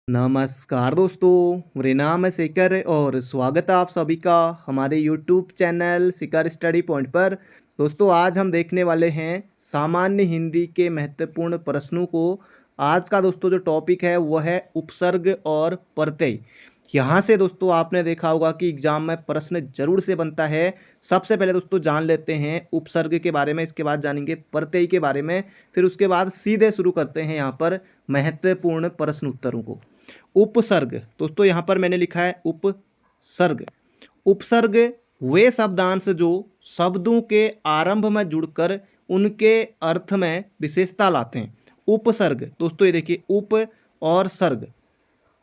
नमस्कार दोस्तों, मेरा नाम है शेखर और स्वागत है आप सभी का हमारे यूट्यूब चैनल शिखर स्टडी पॉइंट पर। दोस्तों आज हम देखने वाले हैं सामान्य हिंदी के महत्वपूर्ण प्रश्नों को। आज का दोस्तों जो टॉपिक है वह है उपसर्ग और प्रत्यय। यहाँ से दोस्तों आपने देखा होगा कि एग्जाम में प्रश्न जरूर से बनता है। सबसे पहले दोस्तों जान लेते हैं उपसर्ग के बारे में, इसके बाद जानेंगे प्रत्यय के बारे में, फिर उसके बाद सीधे शुरू करते हैं यहाँ पर महत्वपूर्ण प्रश्न उत्तरों को। उपसर्ग दोस्तों यहाँ पर मैंने लिखा है उपसर्ग। उपसर्ग वे शब्दांश जो शब्दों के आरंभ में जुड़कर उनके अर्थ में विशेषता लाते हैं। उपसर्ग दोस्तों ये देखिए, उप और सर्ग,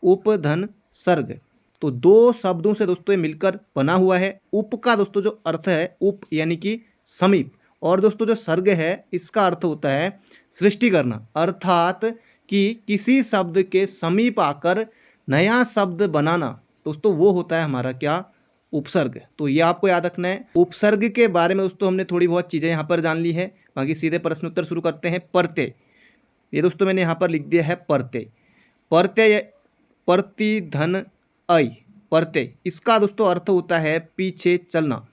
उप धन सर्ग, तो दो शब्दों से दोस्तों ये मिलकर बना हुआ है। उप का दोस्तों जो अर्थ है उप यानी कि समीप, और दोस्तों जो सर्ग है इसका अर्थ होता है सृष्टि करना, अर्थात कि किसी शब्द के समीप आकर नया शब्द बनाना। दोस्तों वो होता है हमारा क्या, उपसर्ग। तो ये आपको याद रखना है। उपसर्ग के बारे में दोस्तों हमने थोड़ी बहुत चीज़ें यहाँ पर जान ली है। बाकी सीधे प्रश्न उत्तर शुरू करते हैं। प्रत्यय, ये दोस्तों मैंने यहाँ पर लिख दिया है प्रत्यय। प्रत्यय प्रति धन अय, प्रत्यय इसका दोस्तों अर्थ होता है पीछे चलना।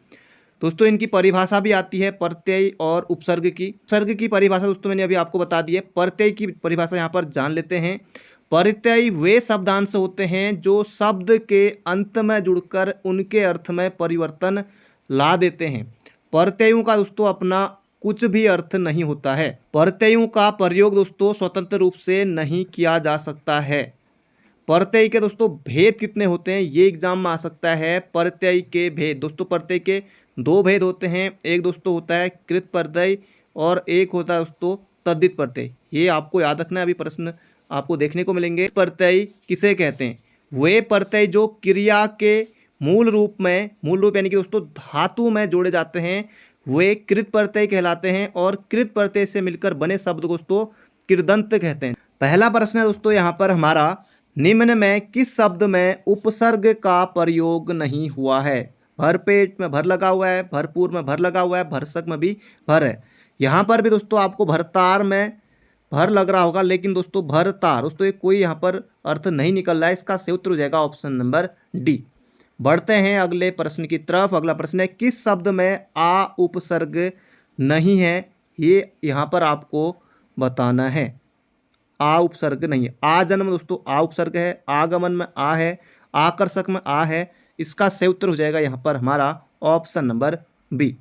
दोस्तों इनकी परिभाषा भी आती है प्रत्यय और उपसर्ग की। उपसर्ग की परिभाषा दोस्तों मैंने अभी आपको बता दी है। प्रत्यय की परिभाषा यहाँ पर जान लेते हैं। प्रत्यय वे शब्दांश होते हैं जो शब्द के अंत में जुड़कर उनके अर्थ में परिवर्तन ला देते हैं। प्रत्ययों का दोस्तों अपना कुछ भी अर्थ नहीं होता है। प्रत्ययों का प्रयोग दोस्तों स्वतंत्र रूप से नहीं किया जा सकता है। प्रत्यय के दोस्तों भेद कितने होते हैं ये एग्जाम में आ सकता है। प्रत्यय के भेद दोस्तों, प्रत्यय के दो भेद होते हैं। एक दोस्तों होता है कृत प्रत्यय और एक होता है दोस्तों तद्धित प्रत्यय। ये आपको याद रखना है, अभी प्रश्न आपको देखने को मिलेंगे। प्रत्यय किसे कहते हैं? वे प्रत्यय जो क्रिया के मूल रूप यानी कि दोस्तों धातु में जोड़े जाते हैं वे कृत प्रत्यय कहलाते हैं, और कृत प्रत्यय से मिलकर बने शब्द को दोस्तों कृदंत कहते हैं। पहला प्रश्न है दोस्तों यहाँ पर हमारा, निम्न में किस शब्द में उपसर्ग का प्रयोग नहीं हुआ है? भरपेट में भर लगा हुआ है, भरपूर में भर लगा हुआ है, भरसक में भी भर है। यहाँ पर भी दोस्तों आपको भरतार में भर लग रहा होगा, लेकिन दोस्तों भरतार दोस्तों ये कोई यहाँ पर अर्थ नहीं निकल रहा है। इसका सही उत्तर हो जाएगा ऑप्शन नंबर डी। बढ़ते हैं अगले प्रश्न की तरफ। अगला प्रश्न है, किस शब्द में आ उपसर्ग नहीं है? ये यहाँ पर आपको बताना है। आ उपसर्ग नहीं है। आ जन्म दोस्तों आ उपसर्ग है, आगमन में आ है, आकर्षक में आ है। इसका सही उत्तर हो जाएगा यहाँ पर हमारा ऑप्शन नंबर बी।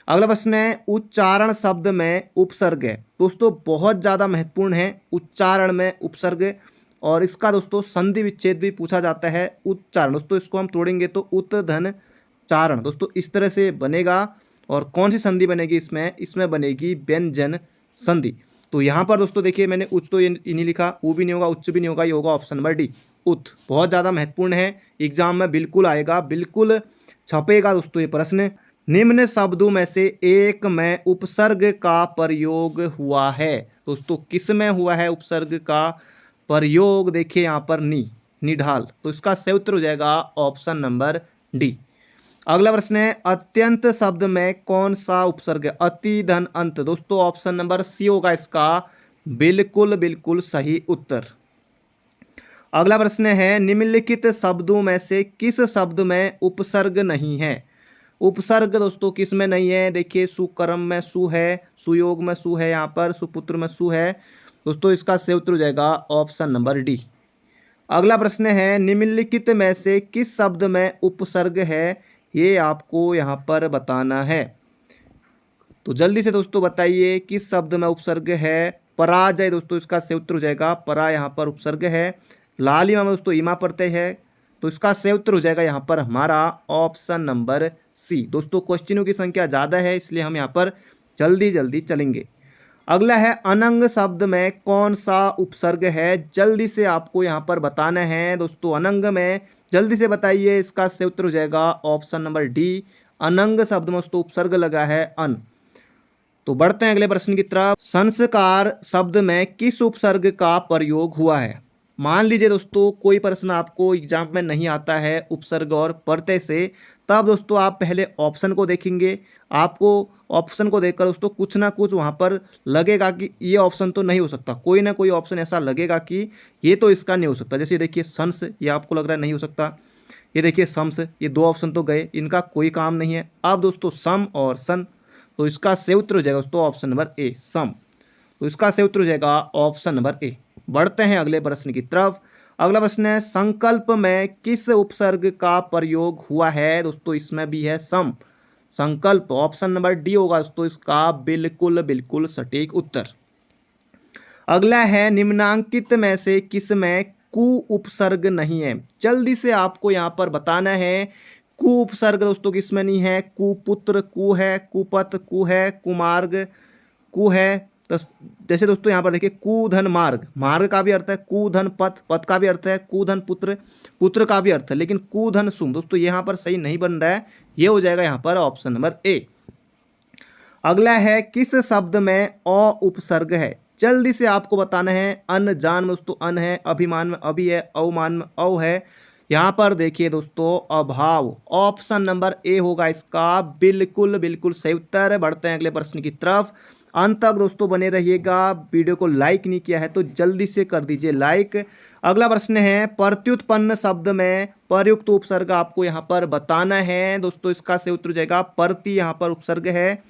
अगला प्रश्न है, उच्चारण शब्द में उपसर्ग है। दोस्तों बहुत ज़्यादा महत्वपूर्ण है उच्चारण में उपसर्ग, और इसका दोस्तों संधि विच्छेद भी पूछा जाता है। उच्चारण दोस्तों इसको हम तोड़ेंगे तो उत धन चारण दोस्तों इस तरह से बनेगा। और कौन सी संधि बनेगी इसमें बनेगी व्यंजन संधि। तो यहाँ पर दोस्तों देखिए मैंने उच्च तो ये नहीं लिखा, ऊ भी नहीं होगा, उच्च भी नहीं होगा, ये होगा ऑप्शन नंबर डी उत। बहुत ज़्यादा महत्वपूर्ण है, एग्जाम में बिल्कुल आएगा, बिल्कुल छपेगा दोस्तों ये प्रश्न। निम्न शब्दों में से एक में उपसर्ग का प्रयोग हुआ है। दोस्तों किस में हुआ है उपसर्ग का प्रयोग? देखिए यहाँ पर निढाल, तो इसका सही उत्तर हो जाएगा ऑप्शन नंबर डी। अगला प्रश्न है, अत्यंत शब्द में कौन सा उपसर्ग है? अति धन अंत दोस्तों ऑप्शन नंबर सी होगा इसका बिल्कुल सही उत्तर। अगला प्रश्न है, निम्नलिखित शब्दों में से किस शब्द में उपसर्ग नहीं है? उपसर्ग दोस्तों किस में नहीं है? देखिए सुकर्म में सु है, सुयोग में सु है, यहाँ पर सुपुत्र में सु है। दोस्तों इसका सही उत्तर हो जाएगा ऑप्शन नंबर डी। अगला प्रश्न है, निम्नलिखित में से किस शब्द में उपसर्ग है? ये आपको यहाँ पर बताना है। तो जल्दी से दोस्तों बताइए किस शब्द में उपसर्ग है? पराजय दोस्तों इसका सही उत्तर हो जाएगा, परा यहाँ पर उपसर्ग है। लालिमा में दोस्तों इमा प्रत्यय है, तो इसका सही उत्तर हो जाएगा यहाँ पर हमारा ऑप्शन नंबर सी। दोस्तों क्वेश्चनों की संख्या ज़्यादा है इसलिए हम यहाँ पर जल्दी चलेंगे। अगला है, अनंग शब्द में कौन सा उपसर्ग है? जल्दी से आपको यहाँ पर बताना है दोस्तों। अनंग में जल्दी से बताइए, इसका सही उत्तर हो जाएगा ऑप्शन नंबर डी। अनंग शब्द में दोस्तों उपसर्ग लगा है अन। तो बढ़ते हैं अगले प्रश्न की तरफ। संस्कार शब्द में किस उपसर्ग का प्रयोग हुआ है? मान लीजिए दोस्तों कोई प्रश्न आपको एग्जाम में नहीं आता है उपसर्ग और प्रत्यय से, तब दोस्तों आप पहले ऑप्शन को देखेंगे। आपको ऑप्शन को देखकर दोस्तों कुछ ना कुछ वहाँ पर लगेगा कि ये ऑप्शन तो नहीं हो सकता, कोई ना कोई ऑप्शन ऐसा लगेगा कि ये तो इसका नहीं हो सकता। जैसे देखिए सन्स, ये आपको लग रहा है नहीं हो सकता। ये देखिए सम्स, ये दो ऑप्शन तो गए, इनका कोई काम नहीं है। अब दोस्तों सम और सन, तो इसका सही उत्तर हो जाएगा दोस्तों ऑप्शन नंबर ए, सम। तो इसका सही उत्तर हो जाएगा ऑप्शन नंबर ए। बढ़ते हैं अगले प्रश्न की तरफ। अगला प्रश्न है संकल्प में किस उपसर्ग का प्रयोग हुआ है? दोस्तों इसमें भी है सम। संकल्प ऑप्शन नंबर डी होगा दोस्तों इसका बिल्कुल बिल्कुल सटीक उत्तर। अगला है निम्नांकित में से किस में कु उपसर्ग नहीं है? जल्दी से आपको यहाँ पर बताना है। कु उपसर्ग दोस्तों किस में नहीं है? कुपुत्र कु है, कुपथ कु है, कुमार्ग कु है। तो जैसे दोस्तों यहाँ पर देखिए कुधन मार्ग, मार्ग का भी अर्थ है, कुधन पथ, पथ का भी अर्थ है, कुधन पुत्र, पुत्र का भी अर्थ है, लेकिन कुधन सुम दोस्तों यहाँ पर सही नहीं बन रहा है। ये हो जाएगा यहाँ पर ऑप्शन नंबर ए। अगला है किस शब्द में अ उपसर्ग है? जल्दी से आपको बताना है। अनजान में दोस्तों अन है, अभिमान में अभि है, अवमान में अव है। यहाँ पर देखिए दोस्तों अभाव, ऑप्शन नंबर ए होगा इसका बिल्कुल बिल्कुल सही उत्तर। बढ़ते हैं अगले प्रश्न की तरफ। अंत तक दोस्तों बने रहिएगा। वीडियो को लाइक नहीं किया है तो जल्दी से कर दीजिए लाइक। अगला प्रश्न है प्रत्युत्पन्न शब्द में प्रयुक्त उपसर्ग आपको यहाँ पर बताना है। दोस्तों इसका सही उत्तर हो जाएगा प्रति, यहाँ पर उपसर्ग है।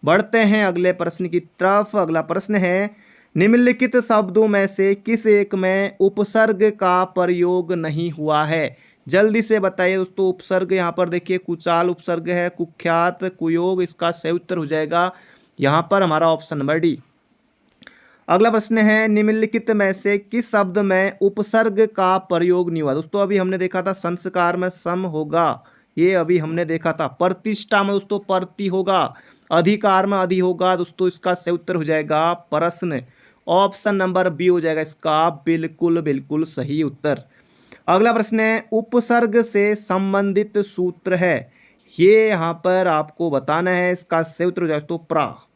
बढ़ते हैं अगले प्रश्न की तरफ। अगला प्रश्न है निम्नलिखित शब्दों में से किस एक में उपसर्ग का प्रयोग नहीं हुआ है? जल्दी से बताइए दोस्तों। उपसर्ग यहाँ पर देखिए कुचाल उपसर्ग है, कुख्यात, कुयोग। इसका सही उत्तर हो जाएगा यहाँ पर हमारा ऑप्शन नंबर डी। अगला प्रश्न है निम्नलिखित में से किस शब्द में उपसर्ग का प्रयोग नहीं हुआ? दोस्तों अभी हमने देखा था संस्कार में सम होगा, ये अभी हमने देखा था। प्रतिष्ठा में दोस्तों प्रति होगा, अधिकार में अधि होगा। दोस्तों इसका सही उत्तर हो जाएगा प्रश्न, ऑप्शन नंबर बी हो जाएगा इसका बिल्कुल बिल्कुल सही उत्तर। अगला प्रश्न है उपसर्ग से संबंधित सूत्र है, ये यहाँ पर आपको बताना है। इसका सही उत्तर हो जाएगा तो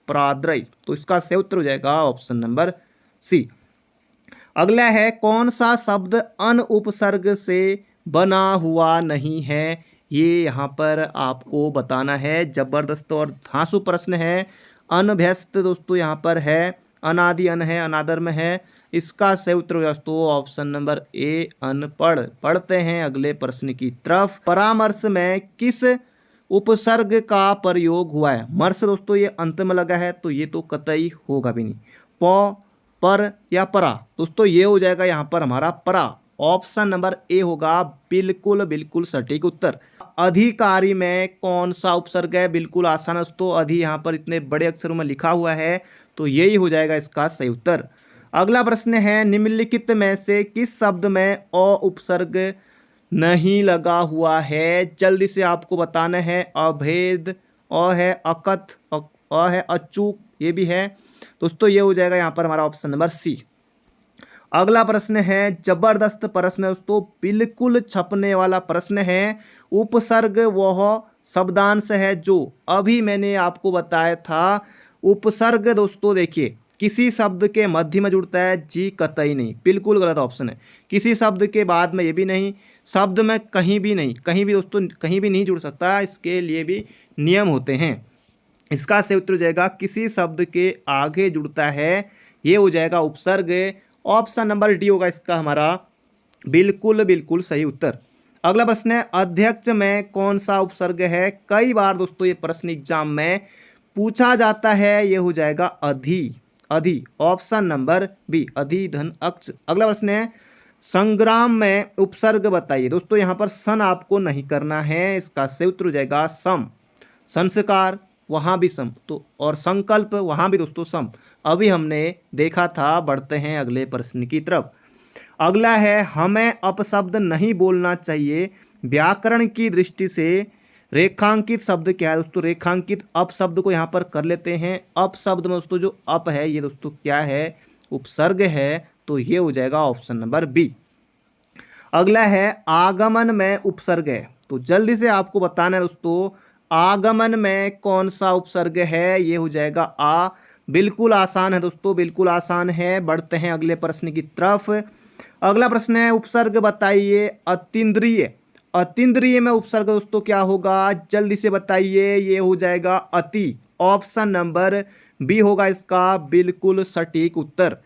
प्राद्रय, तो इसका सही उत्तर हो जाएगा ऑप्शन नंबर सी। अगला है कौन सा शब्द अन उपसर्ग से बना हुआ नहीं है? ये यहाँ पर आपको बताना है। जबरदस्त और धांसू प्रश्न है। अनभ्यस्त दोस्तों यहाँ पर है, अनादि अन है, अनादर में है। इसका सही उत्तर हो जाए दोस्तों ऑप्शन नंबर ए अनपढ़। पढ़ते हैं अगले प्रश्न की तरफ। परामर्श में किस उपसर्ग का प्रयोग हुआ है? मर्श दोस्तों ये अंत में लगा है तो ये तो कतई होगा भी नहीं। प, पर या परा, दोस्तों ये हो जाएगा यहाँ पर हमारा परा, ऑप्शन नंबर ए होगा बिल्कुल बिल्कुल सटीक उत्तर। अधिकारी में कौन सा उपसर्ग है? बिल्कुल आसान है दोस्तों, अधि यहाँ पर इतने बड़े अक्षरों में लिखा हुआ है तो यही हो जाएगा इसका सही उत्तर। अगला प्रश्न है निम्नलिखित में से किस शब्द में अ उपसर्ग नहीं लगा हुआ है? जल्दी से आपको बताना है। अभेद अ है, अकथ अ है, अचूक ये भी है। दोस्तों ये हो जाएगा यहाँ पर हमारा ऑप्शन नंबर सी। अगला प्रश्न है जबरदस्त प्रश्न है दोस्तों, बिल्कुल छपने वाला प्रश्न है। उपसर्ग वह शब्दांश है जो अभी मैंने आपको बताया था। उपसर्ग दोस्तों देखिए किसी शब्द के मध्य में जुड़ता है, जी कतई नहीं, बिल्कुल गलत ऑप्शन है। किसी शब्द के बाद में ये भी नहीं, शब्द में कहीं भी नहीं, कहीं भी दोस्तों कहीं भी नहीं जुड़ सकता, इसके लिए भी नियम होते हैं। इसका सही उत्तर हो जाएगा किसी शब्द के आगे जुड़ता है, ये हो जाएगा उपसर्ग, ऑप्शन नंबर डी होगा इसका हमारा बिल्कुल बिल्कुल सही उत्तर। अगला प्रश्न है अध्यक्ष में कौन सा उपसर्ग है? कई बार दोस्तों ये प्रश्न एग्जाम में पूछा जाता है, ये हो जाएगा अधि, अधि, ऑप्शन नंबर बी, अधि धन अक्ष। अगला प्रश्न है संग्राम में उपसर्ग बताइए। दोस्तों यहाँ पर सन आपको नहीं करना है, इसका सही उत्तर हो जाएगा सम। संस्कार वहाँ भी सम, तो और संकल्प वहाँ भी दोस्तों सम, अभी हमने देखा था। बढ़ते हैं अगले प्रश्न की तरफ। अगला है हमें अपशब्द नहीं बोलना चाहिए, व्याकरण की दृष्टि से रेखांकित शब्द क्या है? दोस्तों रेखांकित अपशब्द को यहाँ पर कर लेते हैं। अपशब्द में दोस्तों जो अप है ये दोस्तों क्या है? उपसर्ग है, तो ये हो जाएगा ऑप्शन नंबर बी। अगला है आगमन में उपसर्ग है, तो जल्दी से आपको बताना है दोस्तों आगमन में कौन सा उपसर्ग है? ये हो जाएगा आ, बिल्कुल आसान है दोस्तों, बिल्कुल आसान है। बढ़ते हैं अगले प्रश्न की तरफ। अगला प्रश्न है उपसर्ग बताइए अतीन्द्रिय अतीन्द्रिय में उपसर्ग दोस्तों क्या होगा, जल्दी से बताइए। ये हो जाएगा अति। ऑप्शन नंबर बी होगा इसका बिल्कुल सटीक उत्तर।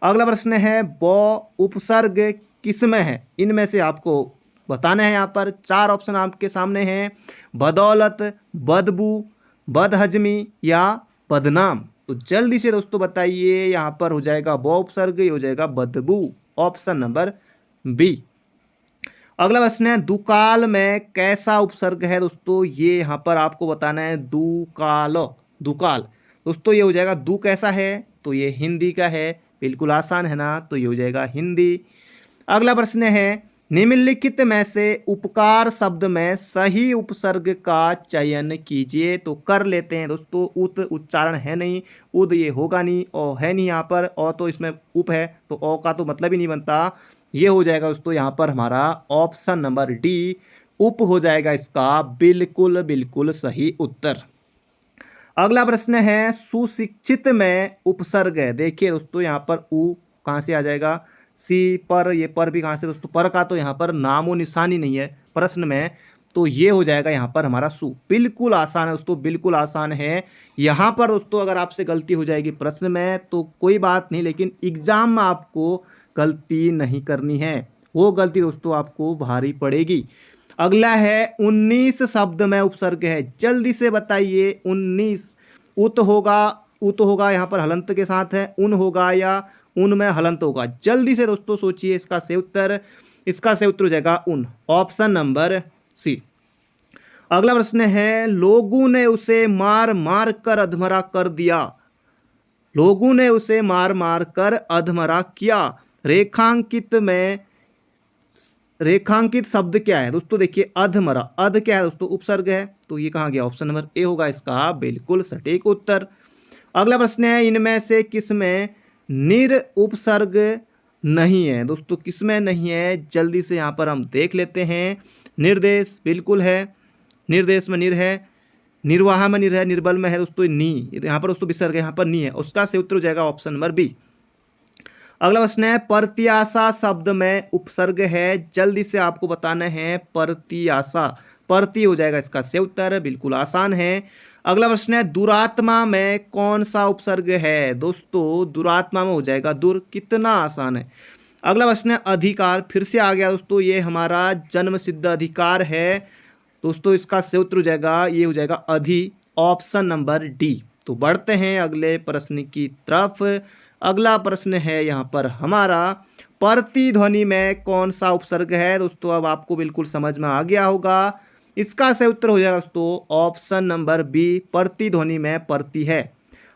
अगला प्रश्न है ब उपसर्ग किसमें है, इनमें से आपको बताना है। यहाँ पर चार ऑप्शन आपके सामने हैं, बदौलत, बदबू, बदहजमी या बदनाम। तो जल्दी से दोस्तों बताइए। यहाँ पर हो जाएगा ब उपसर्ग, ये हो जाएगा बदबू। Option number B. अगला प्रश्न है दुकाल में कैसा उपसर्ग है दोस्तों, ये यहाँ पर आपको बताना है। दुकाल, दुकाल दोस्तों ये हो जाएगा दू कैसा है, तो ये हिंदी का है। बिल्कुल आसान है ना, तो ये हो जाएगा हिंदी। अगला प्रश्न है निम्नलिखित में से उपकार शब्द में सही उपसर्ग का चयन कीजिए। तो कर लेते हैं दोस्तों। उत उच्चारण है नहीं, उद ये होगा नहीं, और है नहीं यहाँ पर, और तो इसमें उप है, तो ओ का तो मतलब ही नहीं बनता। ये हो जाएगा दोस्तों यहाँ पर हमारा ऑप्शन नंबर डी, उप हो जाएगा इसका बिल्कुल बिल्कुल सही उत्तर। अगला प्रश्न है सुशिक्षित में उपसर्ग है। देखिए दोस्तों यहाँ पर उ कहाँ से आ जाएगा, सी पर, ये पर भी कहाँ से दोस्तों, पर का तो यहाँ पर नामो निशानी नहीं है प्रश्न में, तो ये हो जाएगा यहाँ पर हमारा सु। बिल्कुल आसान है दोस्तों, बिल्कुल आसान है। यहाँ पर दोस्तों अगर आपसे गलती हो जाएगी प्रश्न में तो कोई बात नहीं, लेकिन एग्जाम में आपको गलती नहीं करनी है, वो गलती दोस्तों आपको भारी पड़ेगी। अगला है 19 शब्द में उपसर्ग है, जल्दी से बताइए। 19 उत होगा, उत होगा यहाँ पर हलंत के साथ है, उन होगा या उन में हलंत होगा। जल्दी से दोस्तों सोचिए इसका सही उत्तर। इसका सही उत्तर हो जाएगा उन। Option number C. अगला प्रश्न है लोगों ने उसे मार मार कर अधमरा कर दिया। लोगों ने उसे मार मार कर अधमरा किया। रेखांकित में रेखांकित शब्द क्या है दोस्तों, देखिए अधमरा, अध क्या है दोस्तों, उपसर्ग है, तो ये कहाँ गया, ऑप्शन नंबर ए होगा इसका बिल्कुल सटीक उत्तर। अगला प्रश्न है इनमें से किसमें निर उपसर्ग नहीं है दोस्तों, किसमें नहीं है, जल्दी से यहाँ पर हम देख लेते हैं। निर्देश बिल्कुल है, निर्देश में निर है, निर्वाह में निर है, निर्बल में है दोस्तों नी, यहाँ पर दोस्तों विसर्ग है, यहाँ पर नी है, उसका सही उत्तर हो जाएगा ऑप्शन नंबर बी। अगला प्रश्न है प्रत्याशा शब्द में उपसर्ग है, जल्दी से आपको बताना है। प्रत्याशा, प्रति हो जाएगा इसका सही उत्तर, बिल्कुल आसान है। अगला प्रश्न है दुरात्मा में कौन सा उपसर्ग है दोस्तों, दुरात्मा में हो जाएगा दुर। कितना आसान है। अगला प्रश्न है अधिकार, फिर से आ गया दोस्तों, ये हमारा जन्म सिद्ध अधिकार है दोस्तों, इसका सही उत्तर हो जाएगा, ये हो जाएगा अधि। Option number D. तो बढ़ते हैं अगले प्रश्न की तरफ। अगला प्रश्न है यहाँ पर हमारा प्रतिध्वनि में कौन सा उपसर्ग है दोस्तों, अब आपको बिल्कुल समझ में आ गया होगा। इसका सही उत्तर हो जाएगा दोस्तों ऑप्शन नंबर बी, प्रतिध्वनि में प्रति है।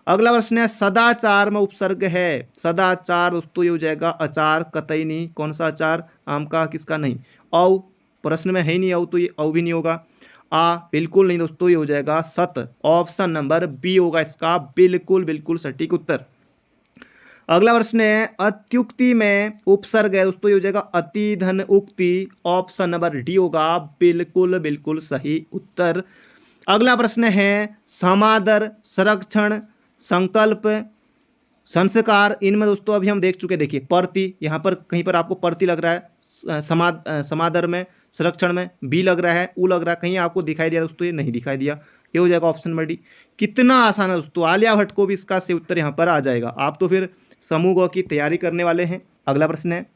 अगला प्रश्न है सदाचार में उपसर्ग है। सदाचार दोस्तों ये हो जाएगा अचार, कतई नहीं, कौन सा अचार, आम का, किसका नहीं, औ प्रश्न में है ही नहीं औ, तो ये औ भी नहीं होगा। आ बिल्कुल नहीं दोस्तों, ये हो जाएगा सत। ऑप्शन नंबर बी होगा इसका बिल्कुल बिल्कुल सटीक उत्तर। अगला प्रश्न है अत्युक्ति में उपसर्ग है दोस्तों, ये हो जाएगा अति धन उक्ति। ऑप्शन नंबर डी होगा बिल्कुल बिल्कुल सही उत्तर। अगला प्रश्न है समादर, संरक्षण, संकल्प, संस्कार, इनमें दोस्तों अभी हम देख चुके। देखिए प्रति, यहाँ पर कहीं पर आपको प्रति लग रहा है, समादर में, संरक्षण में बी लग रहा है, ऊ लग रहा है, कहीं आपको दिखाई दिया दोस्तों, ये नहीं दिखाई दिया, ये हो जाएगा ऑप्शन नंबर डी। कितना आसान है दोस्तों, आलिया भट्ट को भी इसका सही उत्तर यहाँ पर आ जाएगा। आप तो फिर समूह ग की तैयारी करने वाले हैं। अगला प्रश्न है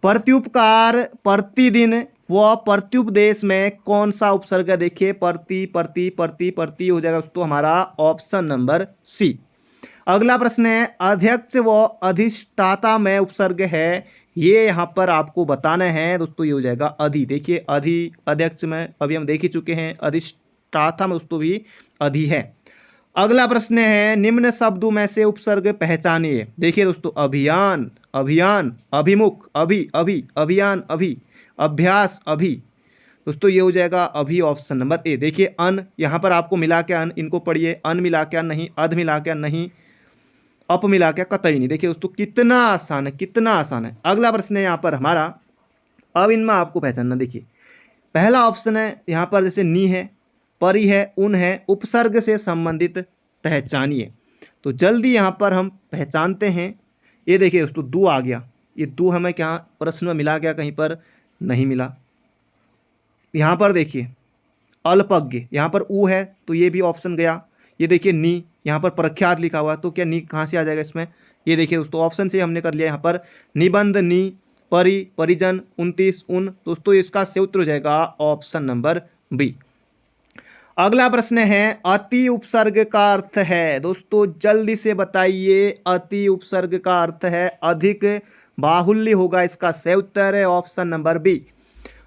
प्रत्युपकार, प्रतिदिन व प्रत्युपदेश में कौन सा उपसर्ग है। देखिए प्रति प्रति प्रति प्रति हो जाएगा दोस्तों हमारा ऑप्शन नंबर सी। अगला प्रश्न है अध्यक्ष व अधिष्ठाता में उपसर्ग है, ये यहाँ पर आपको बताना है दोस्तों, ये हो जाएगा अधि। देखिए अधि, अध्यक्ष में अभी हम देख ही चुके हैं, अधिष्ठाता में दोस्तों भी अधि है। अगला प्रश्न है निम्न शब्दों में से उपसर्ग पहचानिए। देखिए दोस्तों अभियान, अभियान, अभिमुख, अभि, अभि, अभियान, अभि, अभ्यास, अभि, दोस्तों ये हो जाएगा अभी ऑप्शन नंबर ए। देखिए अन, यहाँ पर आपको मिला के अन, इनको पढ़िए, अन मिला के नहीं, अध मिला के नहीं, अप मिला के कतई नहीं। देखिए दोस्तों कितना आसान है, कितना आसान है। अगला प्रश्न है यहाँ पर हमारा, अब इनमें आपको पहचानना। देखिए पहला ऑप्शन है यहाँ पर जैसे नी है, परी है, उन है, उपसर्ग से संबंधित पहचानिए। तो जल्दी यहाँ पर हम पहचानते हैं। ये देखिए दोस्तों दू आ गया, ये दू हमें क्या प्रश्न में मिला क्या, कहीं पर नहीं मिला। यहाँ पर देखिए अल्पज्ञ, यहाँ पर ऊ है तो ये भी ऑप्शन गया। ये देखिए नी, यहाँ पर प्रख्यात लिखा हुआ है तो क्या नी कहाँ से आ जाएगा इसमें? ये देखिए दोस्तों ऑप्शन से हमने कर लिया यहाँ पर निबंध नी, परिजन, 29 उन। दोस्तों इसका सही उत्तर हो जाएगा ऑप्शन नंबर बी। अगला प्रश्न है अति उपसर्ग का अर्थ है। दोस्तों जल्दी से बताइए, अति उपसर्ग का अर्थ है अधिक बाहुल्य होगा, इसका सही उत्तर है ऑप्शन नंबर बी।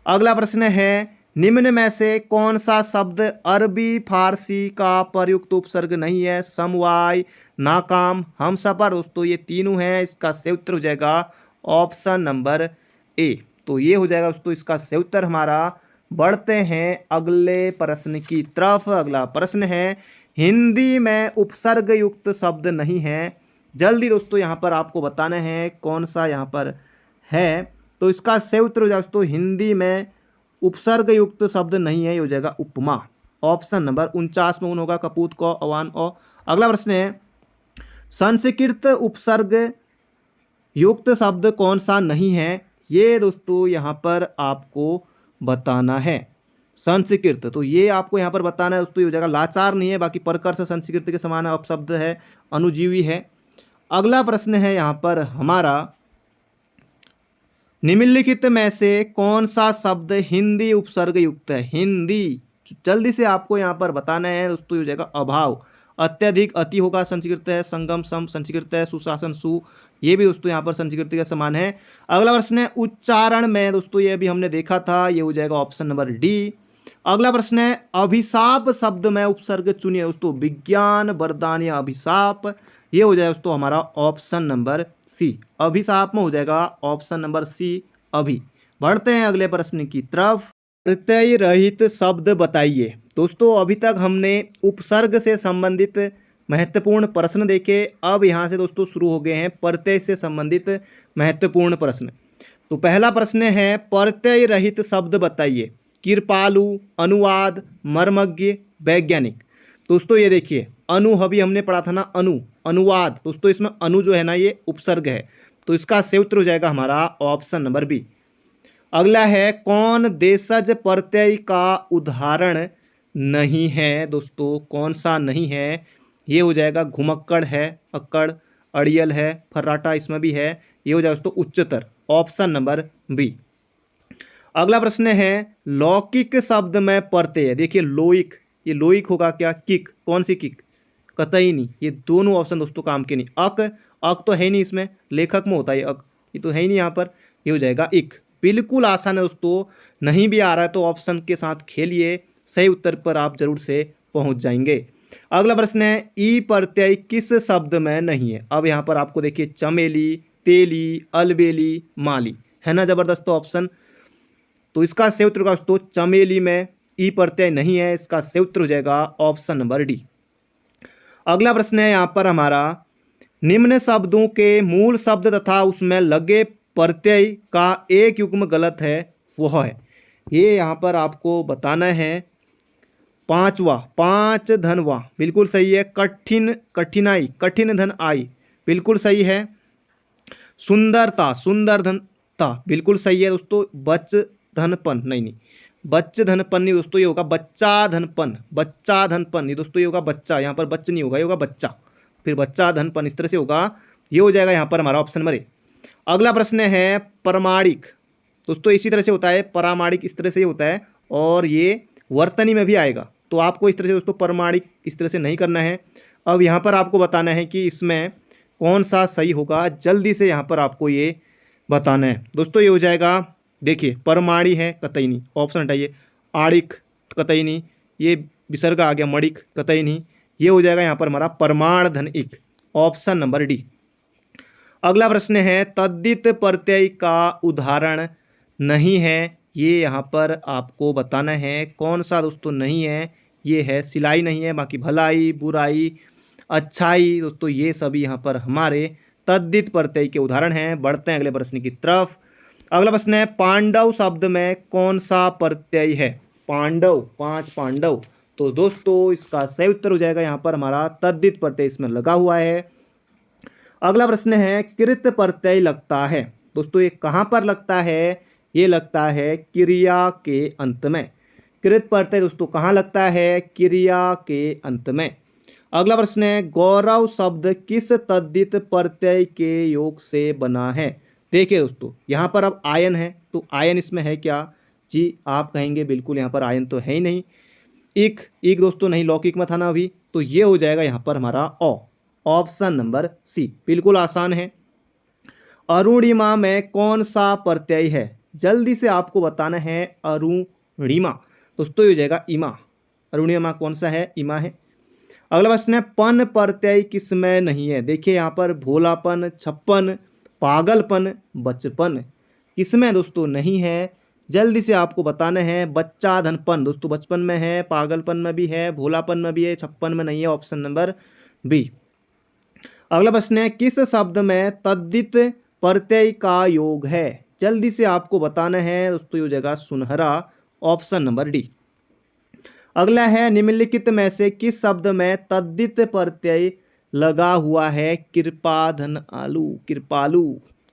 अगला प्रश्न है निम्न में से कौन सा शब्द अरबी फारसी का प्रयुक्त उपसर्ग नहीं है? समवाय, नाकाम, हमसफर। दोस्तों ये तीनों हैं, इसका सही उत्तर हो जाएगा ऑप्शन नंबर ए। तो ये हो जाएगा दोस्तों इसका सही उत्तर हमारा। बढ़ते हैं अगले प्रश्न की तरफ। अगला प्रश्न है हिंदी में उपसर्ग युक्त शब्द नहीं है। जल्दी दोस्तों यहाँ पर आपको बताना है कौन सा यहाँ पर है। तो इसका सही उत्तर हो जाएगा दोस्तों हिंदी में उपसर्ग युक्त शब्द नहीं है, ये हो जाएगा उपमा। ऑप्शन नंबर 49 में उन होगा, कपूत को, अवान ओ। अगला प्रश्न है संस्कृत उपसर्ग युक्त शब्द कौन सा नहीं है? ये दोस्तों यहाँ पर आपको बताना है। संस्कृत, तो ये आपको यहाँ पर बताना है दोस्तों, ये हो जाएगा लाचार नहीं है, बाकी प्रकर्ष संस्कृत के समान अपशब्द है, अनुजीवी है। अगला प्रश्न है यहाँ पर हमारा निम्नलिखित में से कौन सा शब्द हिंदी उपसर्ग युक्त है? हिंदी, जल्दी से आपको यहाँ पर बताना है दोस्तों, हो जाएगा अभाव। अत्यधिक, अति होगा, संस्कृत है। संगम, सम, संस्कृत है। सुशासन, सु, ये भी दोस्तों यहाँ पर संस्कृत के समान है। अगला प्रश्न है उच्चारण में। दोस्तों ये भी हमने देखा था, ये हो जाएगा ऑप्शन नंबर डी। अगला प्रश्न है अभिशाप शब्द में उपसर्ग चुनिए। दोस्तों विज्ञान, वरदान या अभिशाप, ये हो जाएगा दोस्तों हमारा ऑप्शन नंबर सी। अभिशाप में हो जाएगा ऑप्शन नंबर सी, अभी। बढ़ते हैं अगले प्रश्न की तरफ। प्रत्यय रहित शब्द बताइए। दोस्तों अभी तक हमने उपसर्ग से संबंधित महत्वपूर्ण प्रश्न देखे। अब यहाँ से दोस्तों शुरू हो गए हैं प्रत्यय से संबंधित महत्वपूर्ण प्रश्न। तो पहला प्रश्न है प्रत्यय रहित शब्द बताइए। कृपालु, अनुवाद, मर्मज्ञ, वैज्ञानिक। दोस्तों ये देखिए अनु, अभी हमने पढ़ा था ना अनु, अनुवाद। दोस्तों इसमें अनु जो है ना ये उपसर्ग है, तो इसका सही उत्तर हो जाएगा हमारा ऑप्शन नंबर बी। अगला है कौन देशज प्रत्यय का उदाहरण नहीं है? दोस्तों कौन सा नहीं है? ये हो जाएगा घुमक्कड़ है, अक्कड़, अड़ियल है, फर्राटा इसमें भी है, ये हो जाएगा दोस्तों उच्चतर, ऑप्शन नंबर बी। अगला प्रश्न है लौकिक शब्द में प्रत्यय। देखिए लोइक, ये लोइक होगा क्या? किक, कौन सी किक? कतई नहीं। ये दोनों ऑप्शन दोस्तों काम के नहीं। अक तो है ही नहीं इसमें, लेखक में होता है अक, ये तो है ही नहीं यहाँ पर, ये हो जाएगा इक। बिल्कुल आसान है दोस्तों, नहीं भी आ रहा है तो ऑप्शन के साथ खेलिए, सही उत्तर पर आप जरूर से पहुंच जाएंगे। अगला प्रश्न है ई प्रत्यय किस शब्द में नहीं है? अब यहाँ पर आपको देखिए चमेली, तेली, अलबेली, माली, है ना जबरदस्त ऑप्शन। तो इसका सही उत्तर होगा दोस्तों चमेली में ई प्रत्यय नहीं है, इसका सही उत्तर हो जाएगा ऑप्शन नंबर डी। अगला प्रश्न है यहाँ पर हमारा निम्न शब्दों के मूल शब्द तथा उसमें लगे प्रत्यय का एक युग्म गलत है, वह है। ये यहाँ पर आपको बताना है। पांचवा, पांच धनवा, बिल्कुल सही है। कठिन, कठिनाई, कठिन धन आई, बिल्कुल सही है। सुंदरता, सुंदर धनता, बिल्कुल सही है दोस्तों। बच धनपन, नहीं, बच्च धनपन नहीं दोस्तों, ये होगा बच्चा धनपन, बच्चा धनपन, ये दोस्तों ये होगा बच्चा, यहाँ पर बच्च नहीं होगा, ये होगा बच्चा, फिर बच्चा धनपन, इस तरह से होगा। ये हो जाएगा यहाँ पर हमारा ऑप्शन नंबर ए। अगला प्रश्न है प्रमाणिक। दोस्तों इसी तरह से होता है, परामाणिक इस तरह से होता है, और ये वर्तनी में भी आएगा। तो आपको इस तरह से दोस्तों प्रमाणिक इस तरह से नहीं करना है। अब यहाँ पर आपको बताना है कि इसमें कौन सा सही होगा, जल्दी से यहाँ पर आपको ये बताना है। दोस्तों ये हो जाएगा, देखिए परमाणी है, कतई नहीं, ऑप्शन हटाइए। आड़िक, कतई नहीं, ये विसर्ग आ गया, मणिक, कतई नहीं, ये हो जाएगा यहाँ पर हमारा परमाण धन इक, ऑप्शन नंबर डी। अगला प्रश्न है तद्धित प्रत्यय का उदाहरण नहीं है, ये यहाँ पर आपको बताना है कौन सा दोस्तों नहीं है। ये है सिलाई नहीं है, बाकी भलाई, बुराई, अच्छाई, दोस्तों ये सभी यहाँ पर हमारे तद्धित प्रत्यय के उदाहरण हैं। बढ़ते हैं अगले प्रश्न की तरफ। अगला प्रश्न है पांडव शब्द में कौन सा प्रत्यय है? पांडव, पांच पांडव, तो दोस्तों इसका सही उत्तर हो जाएगा यहाँ पर हमारा तद्धित प्रत्यय इसमें लगा हुआ है। अगला प्रश्न है कृत प्रत्यय लगता है। दोस्तों ये कहाँ पर लगता है? ये लगता है क्रिया के अंत में। कृत प्रत्यय दोस्तों कहाँ लगता है? क्रिया के अंत में। अगला प्रश्न है, गौरव शब्द किस तद्धित प्रत्यय के योग से बना है? देखिए दोस्तों, यहाँ पर अब आयन है, तो आयन इसमें है क्या? जी आप कहेंगे बिल्कुल यहाँ पर आयन तो है ही नहीं। इक इक दोस्तों नहीं, लौकिक में था ना अभी, तो ये हो जाएगा यहाँ पर हमारा ऑप्शन नंबर सी, बिल्कुल आसान है। अरुणिमा में कौन सा प्रत्यय है? जल्दी से आपको बताना है। अरुणिमा दोस्तों ये हो जाएगा इमा। अरुणिमा कौन सा है? इमा है। अगला प्रश्न है, पन प्रत्यय किसमें नहीं है? देखिए यहाँ पर भोलापन, छप्पन, पागलपन, बचपन किसमें दोस्तों नहीं है? जल्दी से आपको बताना है। बच्चा धनपन दोस्तों बचपन में है, पागलपन में भी है, भोलापन में भी है, छप्पन में नहीं है। Option number B. अगला प्रश्न है, किस शब्द में तद्धित प्रत्यय का योग है? जल्दी से आपको बताना है दोस्तों, ये हो जाएगा सुनहरा। Option number D. अगला है, निम्नलिखित में से किस शब्द में तद्धित प्रत्यय लगा हुआ है? कृपाधन आलू, कृपालु,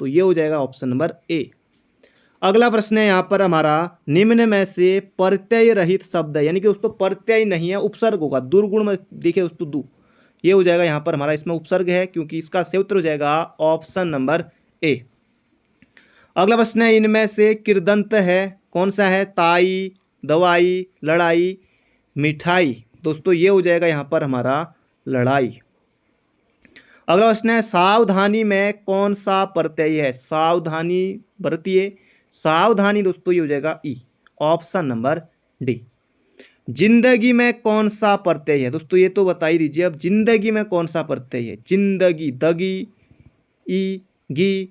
तो ये हो जाएगा ऑप्शन नंबर ए। अगला प्रश्न है यहाँ पर हमारा, निम्न में से प्रत्यय रहित शब्द है, यानी कि दोस्तों प्रत्यय नहीं है, उपसर्ग होगा। दुर्गुण में देखिए दोस्तों दु, ये हो जाएगा यहाँ पर हमारा, इसमें उपसर्ग है क्योंकि इसका सही उत्तर हो जाएगा ऑप्शन नंबर ए। अगला प्रश्न है, इनमें से कृदंत है, कौन सा है? ताई, दवाई, लड़ाई, मिठाई, दोस्तों ये हो जाएगा यहाँ पर हमारा लड़ाई। अगला प्रश्न है, सावधानी में कौन सा प्रत्यय है? सावधानी बरतिए, सावधानी दोस्तों ये हो जाएगा ई। Option number D. जिंदगी में कौन सा प्रत्यय है? दोस्तों ये तो बता ही दीजिए, अब जिंदगी में कौन सा प्रत्यय है? जिंदगी, दगी, ई, गी,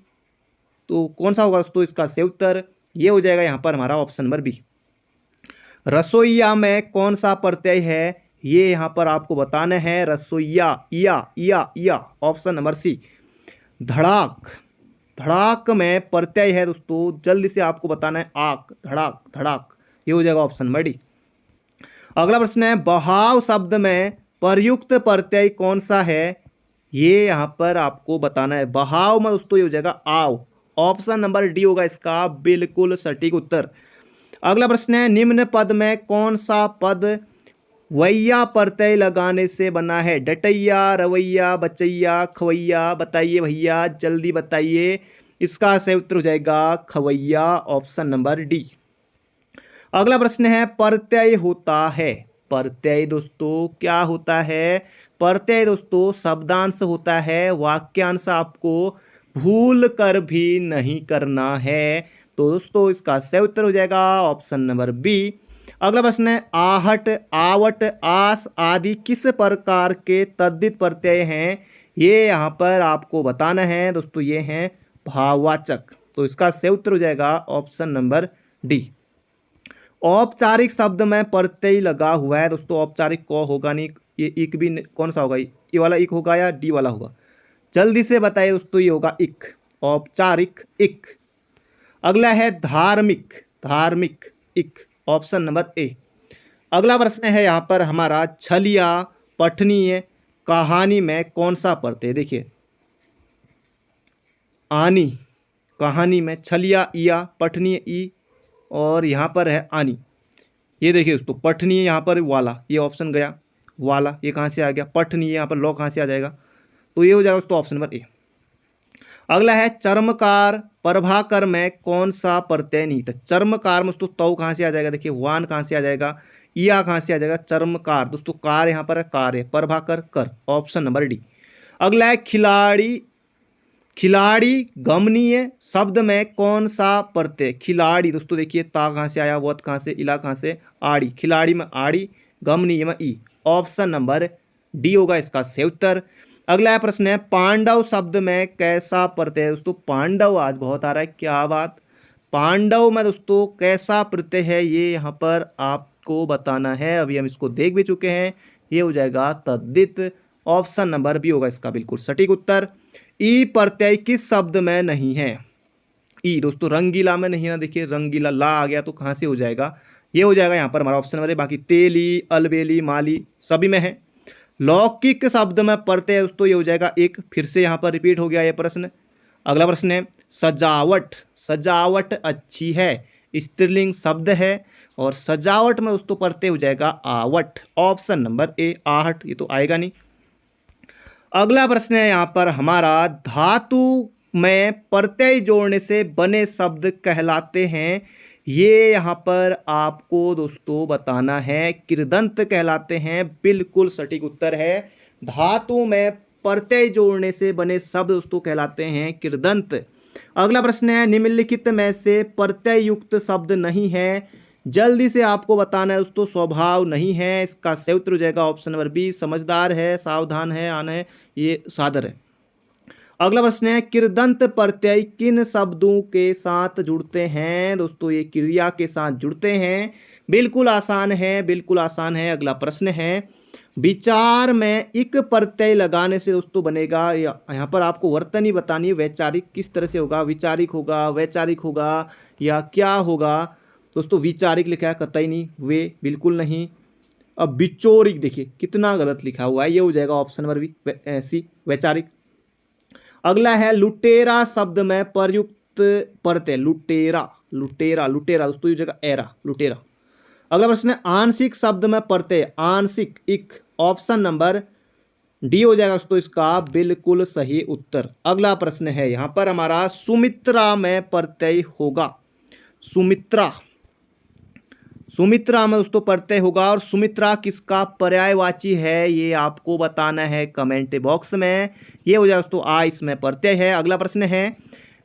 तो कौन सा होगा दोस्तों इसका सही उत्तर? ये हो जाएगा यहाँ पर हमारा ऑप्शन नंबर बी। रसोईया में कौन सा प्रत्यय है? ये यहाँ पर आपको बताना है। रसोईया, इया। ऑप्शन नंबर सी। धड़ाक, धड़ाक में प्रत्यय है दोस्तों, जल्दी से आपको बताना है। आक, धड़ाक, धड़ाक, ये हो जाएगा ऑप्शन नंबर डी। अगला प्रश्न है, बहाव शब्द में प्रयुक्त प्रत्यय कौन सा है? ये यहाँ पर आपको बताना है। बहाव में दोस्तों ये हो जाएगा आव। ऑप्शन नंबर डी होगा इसका बिल्कुल सटीक उत्तर। अगला प्रश्न है, निम्न पद में कौन सा पद वैया प्रत्यय लगाने से बना है? डटैया, रवैया, बचैया, खवैया, बताइए भैया जल्दी बताइए। इसका सही उत्तर हो जाएगा खवैया। Option number D. अगला प्रश्न है, प्रत्यय होता है। प्रत्यय दोस्तों क्या होता है? प्रत्यय दोस्तों शब्दांश होता है, वाक्यांश आपको भूल कर भी नहीं करना है। तो दोस्तों इसका सही उत्तर हो जाएगा ऑप्शन नंबर बी। अगला प्रश्न है, आहट, आवट, आस आदि किस प्रकार के तद्धित प्रत्यय हैं? ये यहाँ पर आपको बताना है दोस्तों, ये हैं भाववाचक। तो इसका सही उत्तर हो जाएगा ऑप्शन नंबर डी। औपचारिक शब्द में प्रत्यय लगा हुआ है दोस्तों, औपचारिक को होगा नहीं, ये इक भी कौन सा होगा? ये वाला इक होगा या डी वाला होगा? जल्दी से बताइए दोस्तों, ये होगा इक, औपचारिक इक। अगला है धार्मिक, धार्मिक इक, ऑप्शन नंबर ए। अगला प्रश्न है यहाँ पर हमारा, छलिया, पठनीय, कहानी में कौन सा प्रत्यय? देखिए आनी, कहानी में छलिया इया, पठनीय ई, और यहाँ पर है आनी। ये देखिए दोस्तों पठनीय यहाँ पर वाला, ये ऑप्शन गया वाला, ये कहाँ से आ गया? पठनीय, यहाँ पर लॉ कहाँ से आ जाएगा? तो ये हो जाएगा दोस्तों ऑप्शन नंबर ए। अगला है, चर्मकार, प्रभाकर में कौन सा प्रत्यय नहीं था? चर्मकार में दोस्तों तौ कहाँ से आ जाएगा? देखिए वान कहाँ से आ जाएगा? इया कहाँ से आ जाएगा? चर्मकार दोस्तों कार यहाँ पर है, कार है, प्रभाकर कर। Option number D. अगला है, खिलाड़ी, खिलाड़ी गमनीय शब्द में कौन सा प्रत्यय? खिलाड़ी दोस्तों देखिए ता कहाँ से आया, वत कहाँ से, इला कहाँ से, आड़ी, खिलाड़ी में आड़ी, गमनीय में ई। ऑप्शन नंबर डी होगा इसका सही उत्तर। अगला प्रश्न है, पांडव शब्द में कैसा प्रत्यय है? दोस्तों पांडव आज बहुत आ रहा है, क्या बात। पांडव में दोस्तों कैसा प्रत्यय है, ये यहाँ पर आपको बताना है। अभी हम इसको देख भी चुके हैं, ये हो जाएगा तद्धित। ऑप्शन नंबर बी होगा इसका बिल्कुल सटीक उत्तर। ई प्रत्यय किस शब्द में नहीं है? ई दोस्तों रंगीला में नहीं है ना, देखिए रंगीला ला आ गया तो कहाँ से हो जाएगा? ये हो जाएगा यहाँ पर हमारा ऑप्शन नंबर ए। बाकी तेली, अलबेली, माली सभी में है। लौकिक शब्द में प्रत्यय दोस्तों ये हो जाएगा एक, फिर से यहाँ पर रिपीट हो गया ये प्रश्न। अगला प्रश्न है, सजावट, सजावट अच्छी है, स्त्रीलिंग शब्द है और सजावट में दोस्तों प्रत्यय हो जाएगा आवट। ऑप्शन नंबर ए आहट, ये तो आएगा नहीं। अगला प्रश्न है यहाँ पर हमारा, धातु में प्रत्यय जोड़ने से बने शब्द कहलाते हैं। ये यहाँ पर आपको दोस्तों बताना है, कृदंत कहलाते हैं। बिल्कुल सटीक उत्तर है, धातु में प्रत्यय जोड़ने से बने शब्द दोस्तों कहलाते हैं कृदंत। अगला प्रश्न है, निम्नलिखित में से प्रत्यय युक्त शब्द नहीं है। जल्दी से आपको बताना है दोस्तों, स्वभाव नहीं है, इसका सही उत्तर हो जाएगा ऑप्शन नंबर बी, समझदार है, सावधान है, आना है, ये सादर है। अगला प्रश्न है, कृदंत प्रत्यय किन शब्दों के साथ जुड़ते हैं। दोस्तों ये क्रिया के साथ जुड़ते हैं। बिल्कुल आसान है, बिल्कुल आसान है। अगला प्रश्न है, विचार में इक प्रत्यय लगाने से दोस्तों बनेगा, यहाँ पर आपको वर्तनी बतानी है, वैचारिक किस तरह से होगा, विचारिक होगा, वैचारिक होगा या क्या होगा। दोस्तों विचारिक लिखा है, कतई नहीं, वे बिल्कुल नहीं। अब विचोरिक देखिए कितना गलत लिखा हुआ है, ये हो जाएगा ऑप्शन नंबर बी सी, वैचारिक। अगला है, लुटेरा शब्द में प्रयुक्त प्रत्यय, लुटेरा, लुटेरा, लुटेरा दोस्तों ये जगह एरा, लुटेरा। अगला प्रश्न है, आंशिक शब्द में प्रत्यय, आंशिक, इक। ऑप्शन नंबर डी हो जाएगा दोस्तों इसका बिल्कुल सही उत्तर। अगला प्रश्न है यहाँ पर हमारा, सुमित्रा में प्रत्यय होगा, सुमित्रा, सुमित्रा में दोस्तों प्रत्यय होगा और सुमित्रा किसका पर्यायवाची है ये आपको बताना है कमेंट बॉक्स में। ये हो जाएगा दोस्तों आ, इसमें प्रत्यय है। अगला प्रश्न है,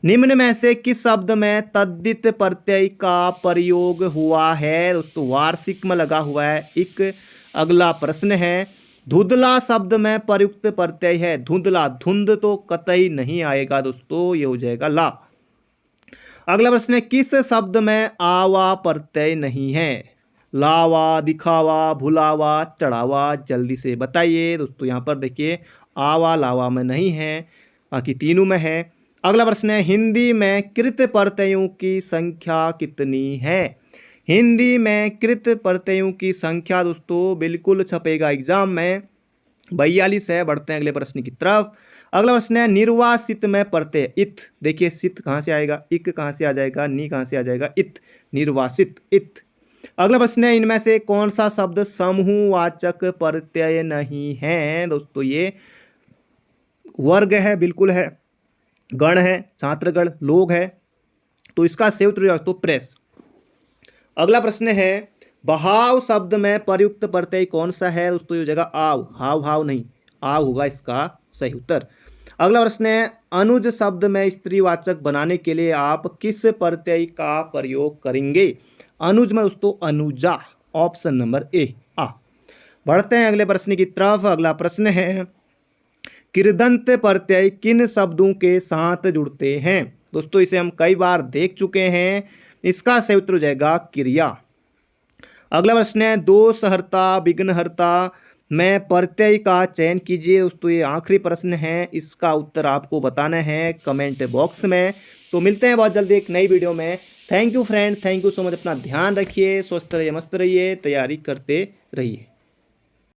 निम्न में से किस शब्द में तद्धित प्रत्यय का प्रयोग हुआ है। दोस्तों वार्षिक में लगा हुआ है एक। अगला प्रश्न है, धुंधला शब्द में प्रयुक्त प्रत्यय है, धुंधला, धुंध तो कतई नहीं आएगा दोस्तों, ये हो जाएगा ला। अगला प्रश्न है, किस शब्द में आवा प्रत्यय नहीं है। लावा, दिखावा, भुलावा, चढ़ावा, जल्दी से बताइए दोस्तों। यहाँ पर देखिए आवा लावा में नहीं है, बाकी तीनों में है। अगला प्रश्न है, हिंदी में कृत प्रत्ययों की संख्या कितनी है। हिंदी में कृत प्रत्ययों की संख्या दोस्तों बिल्कुल छपेगा एग्जाम में, 42 है। बढ़ते हैं अगले प्रश्न की तरफ। अगला प्रश्न है, निर्वासित में प्रत्यय इत। देखिए सित कहाँ से आएगा, इक कहाँ से आ जाएगा, नी कहाँ से आ जाएगा, इत, निर्वासित, इत। अगला प्रश्न है, इनमें से कौन सा शब्द समूहवाचक प्रत्यय नहीं है। दोस्तों ये वर्ग है, बिल्कुल है, गण है, छात्रगण, लोग है, तो इसका सही उत्तर दोस्तों प्रेस। अगला प्रश्न है, बहाव शब्द में प्रयुक्त प्रत्यय कौन सा है। दोस्तों ये जगह आव, हाव भाव नहीं, आव होगा इसका सही उत्तर। अगला प्रश्न है, अनुज शब्द में स्त्रीवाचक बनाने के लिए आप किस प्रत्यय का प्रयोग करेंगे। अनुज में दोस्तों अनुजा, ऑप्शन नंबर ए आ। बढ़ते हैं अगले प्रश्न की तरफ। अगला प्रश्न है, कृदंत प्रत्यय किन शब्दों के साथ जुड़ते हैं। दोस्तों इसे हम कई बार देख चुके हैं, इसका सही उत्तर हो जाएगा क्रिया। अगला प्रश्न है, दोषहर्ता, विघ्नहर्ता में प्रत्यय का चयन कीजिए। दोस्तों ये आखिरी प्रश्न है, इसका उत्तर आपको बताना है कमेंट बॉक्स में। तो मिलते हैं बहुत जल्दी एक नई वीडियो में। Thank you friend, thank you so much. अपना ध्यान रखिए, स्वस्थ रहिए, मस्त रहिए, तैयारी करते रहिए।